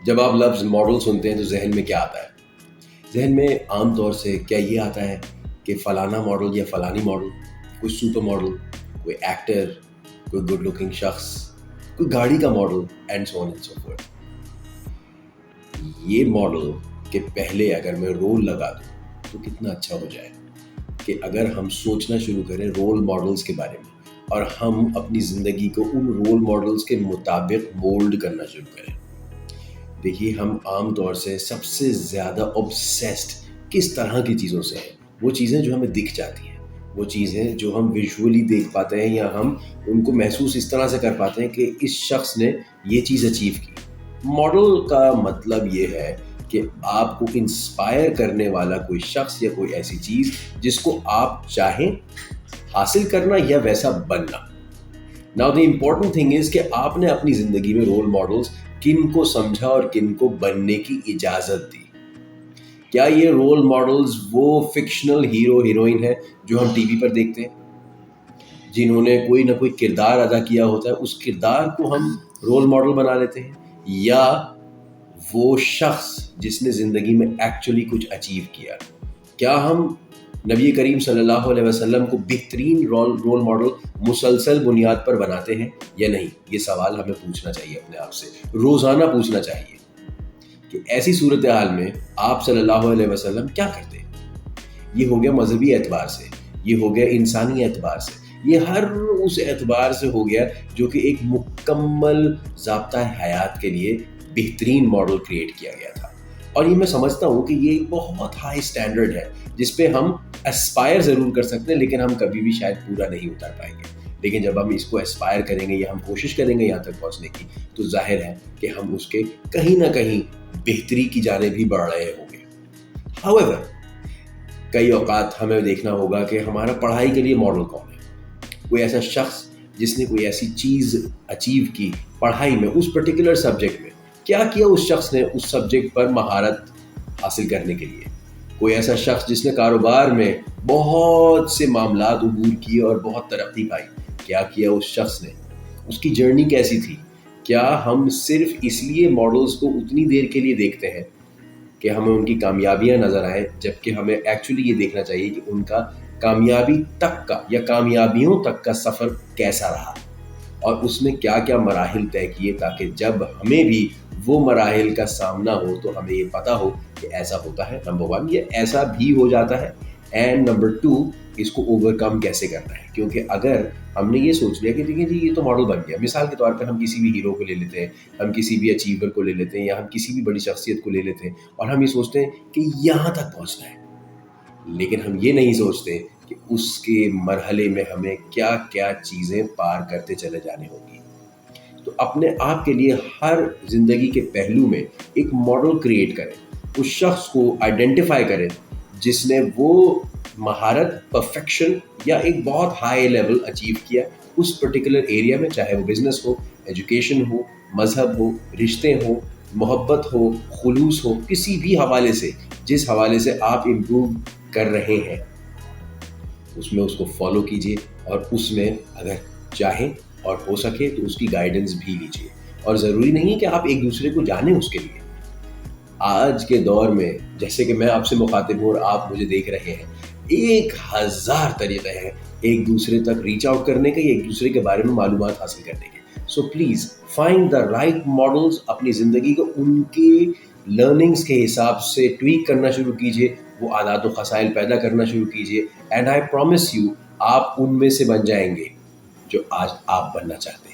جب آپ لفظ ماڈل سنتے ہیں تو ذہن میں کیا آتا ہے؟ ذہن میں عام طور سے کیا یہ آتا ہے کہ فلانا ماڈل یا فلانی ماڈل، کوئی سپر ماڈل، کوئی ایکٹر، کوئی گڈ لکنگ شخص، کوئی گاڑی کا model and so on and so forth. یہ ماڈل کے پہلے اگر میں رول لگا دوں تو کتنا اچھا ہو جائے کہ اگر ہم سوچنا شروع کریں رول ماڈلز کے بارے میں اور ہم اپنی زندگی کو ان رول ماڈلز کے مطابق مولڈ کرنا شروع کریں. دیکھیے، ہم عام طور سے سب سے زیادہ اوبسیسڈ کس طرح کی چیزوں سے ہیں؟ وہ چیزیں جو ہمیں دکھ جاتی ہیں، وہ چیزیں جو ہم ویژولی دیکھ پاتے ہیں یا ہم ان کو محسوس اس طرح سے کر پاتے ہیں کہ اس شخص نے یہ چیز اچیو کی. ماڈل کا مطلب یہ ہے کہ آپ کو انسپائر کرنے والا کوئی شخص یا کوئی ایسی چیز جس کو آپ چاہیں حاصل کرنا یا ویسا بننا. Now the important thing is کہ آپ نے اپنی زندگی میں رول ماڈلز کن کو سمجھا اور کن کو بننے کی اجازت دی. کیا یہ رول ماڈلز وہ فکشنل ہیرو ہیروئن ہے جو ہم ٹی وی پر دیکھتے ہیں، جنہوں نے کوئی نہ کوئی کردار ادا کیا ہوتا ہے، اس کردار کو ہم رول ماڈل بنا لیتے ہیں، یا وہ شخص جس نے زندگی میں ایکچولی کچھ اچیو کیا؟ کیا ہم نبی کریم صلی اللہ علیہ وسلم کو بہترین رول ماڈل مسلسل بنیاد پر بناتے ہیں یا نہیں؟ یہ سوال ہمیں پوچھنا چاہیے اپنے آپ سے، روزانہ پوچھنا چاہیے کہ ایسی صورتحال میں آپ صلی اللہ علیہ وسلم کیا کرتے ہیں. یہ ہو گیا مذہبی اعتبار سے، یہ ہو گیا انسانی اعتبار سے، یہ ہر اس اعتبار سے ہو گیا جو کہ ایک مکمل ضابطہ حیات کے لیے بہترین ماڈل کریٹ کیا گیا تھا. اور یہ میں سمجھتا ہوں کہ یہ ایک بہت ہائی اسٹینڈرڈ ہے جس پہ ہم اسپائر ضرور کر سکتے ہیں، لیکن ہم کبھی بھی شاید پورا نہیں اتر پائیں گے. لیکن جب ہم اس کو اسپائر کریں گے یا ہم کوشش کریں گے یہاں تک پہنچنے کی، تو ظاہر ہے کہ ہم اس کے کہیں نہ کہیں بہتری کی جانب بھی بڑھ رہے ہوں گے. However، کئی اوقات ہمیں دیکھنا ہوگا کہ ہمارا پڑھائی کے لیے ماڈل کون ہے. کوئی ایسا شخص جس نے کوئی ایسی چیز اچیو کی پڑھائی میں، اس پرٹیکولر سبجیکٹ میں، کیا کیا اس شخص نے اس سبجیکٹ پر مہارت حاصل کرنے کے لیے. کوئی ایسا شخص جس نے کاروبار میں بہت سے معاملات عبور کیے اور بہت ترقی پائی، کیا کیا اس شخص نے، اس کی جرنی کیسی تھی. کیا ہم صرف اس لیے ماڈلز کو اتنی دیر کے لیے دیکھتے ہیں کہ ہمیں ان کی کامیابیاں نظر آئیں، جبکہ ہمیں ایکچولی یہ دیکھنا چاہیے کہ ان کا کامیابی تک کا یا کامیابیوں تک کا سفر کیسا رہا اور اس میں کیا کیا مراحل طے کیے، تاکہ جب ہمیں بھی وہ مراحل کا سامنا ہو تو ہمیں یہ پتہ ہو کہ ایسا ہوتا ہے، نمبر 1 یہ ایسا بھی ہو جاتا ہے، اینڈ نمبر 2 اس کو اوور کم کیسے کرنا ہے. کیونکہ اگر ہم نے یہ سوچ لیا کہ دیکھیں جی یہ تو ماڈل بن گیا، مثال کے طور پر ہم کسی بھی ہیرو کو لے لیتے ہیں، ہم کسی بھی اچیور کو لے لیتے ہیں، یا ہم کسی بھی بڑی شخصیت کو لے لیتے ہیں اور ہم یہ سوچتے ہیں کہ یہاں تک پہنچنا ہے، لیکن ہم یہ نہیں سوچتے کہ اس کے مرحلے میں ہمیں کیا کیا چیزیں پار کرتے چلے جانے ہوں گی. تو اپنے آپ کے لیے ہر زندگی کے پہلو میں ایک ماڈل کریٹ کریں، اس شخص کو آئیڈینٹیفائی کریں جس نے وہ مہارت، پرفیکشن یا ایک بہت ہائی لیول اچیو کیا اس پرٹیکولر ایریا میں، چاہے وہ بزنس ہو، ایجوکیشن ہو، مذہب ہو، رشتے ہوں، محبت ہو، خلوص ہو، کسی بھی حوالے سے جس حوالے سے آپ امپروو کر رہے ہیں اس میں اس کو فالو کیجیے، اور اس میں اگر چاہیں اور ہو سکے تو اس کی گائیڈنس بھی لیجیے. اور ضروری نہیں کہ آپ ایک دوسرے کو جانیں اس کے لیے. آج کے دور میں جیسے کہ میں آپ سے مخاطب ہوں اور آپ مجھے دیکھ رہے ہیں، 1000 طریقے ہیں ایک دوسرے تک ریچ آؤٹ کرنے کے یا ایک دوسرے کے بارے میں معلومات حاصل کرنے کے. So please find the right models, اپنی زندگی کو ان کے لرننگز کے حساب سے ٹویک کرنا شروع کیجیے، وہ عادات و خصائل پیدا کرنا شروع کیجیے، اینڈ آئی پرومس یو آپ ان میں سے بن جائیں گے جو آج آپ بننا چاہتے ہیں.